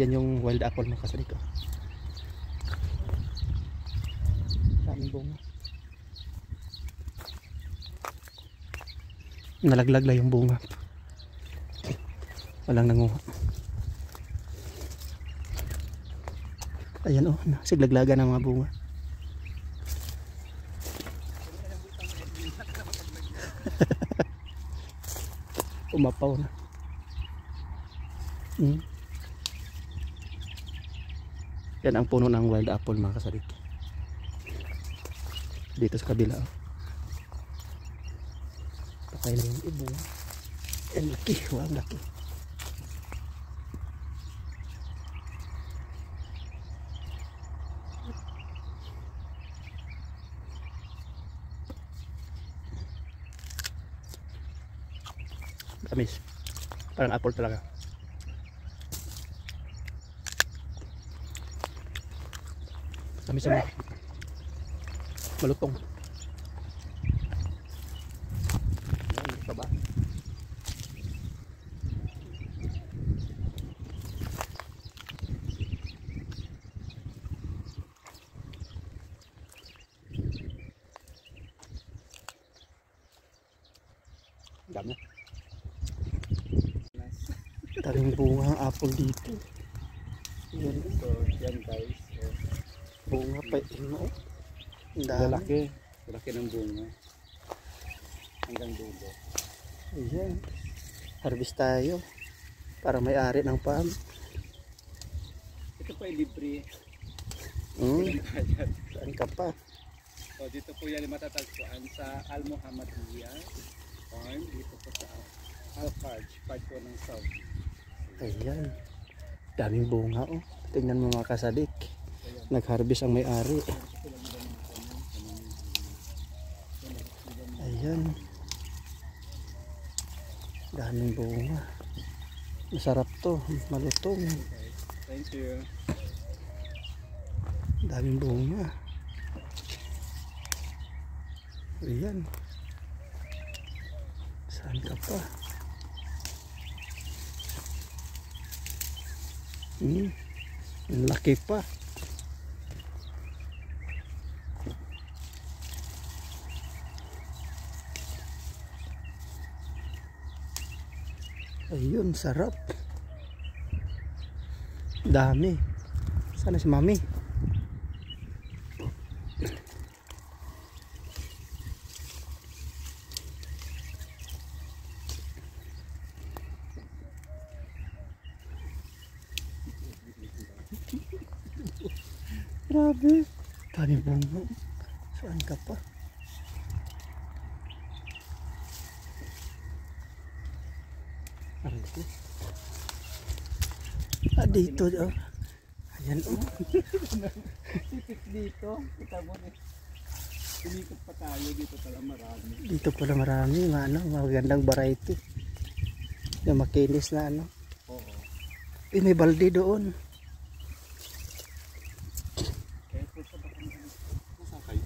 Ayan yung wild apple mga kasadik. Daming bunga. Nalaglag lang yung bunga. Walang nanguha. Ayan siglaglaga ng mga bunga. Umapaw na. Yan ang puno ng wild apple mga kasadik. Dito sa kabila. Patay na yung ibon. Ang laki. Ang laki. Tamis. Parang apple talaga. Tamis naman. Malutong. Ayan, ito ba? Dami. Taring bunga ang apple dito. Yan. So, yan guys. Bunga pa ino. Lalaki. Lalaki ng bunga. Hanggang dulo. Ayan. Harvest tayo. Para may-ari ng farm. Ito po ay libre. Saan ka pa? So, dito po yan matatagpuan sa Al Muhammadiyah Farm. Dito po sa Al-Farj. Part po ng Saudi. Ayan. Daming bunga Tingnan mo mga kasadik. Nag-harvest ang may-ari. Ayan. Daming bunga. Masarap to. Malutong. Thank you. Daming bunga. Ayan. Saan ka pa? Ang laki pa. Ayun, sarap. Dami. Sana si Mami. Grabe. Dami bunga. Saan ka pa? Arito. Dito. Ayan Tipik dito. Kita mo umikot pa tayo. Dito pala marami. Dito pala marami. Magandang variety. Yung makinis na Oo. May balde doon. Kaya po sa baka nasaan kayo?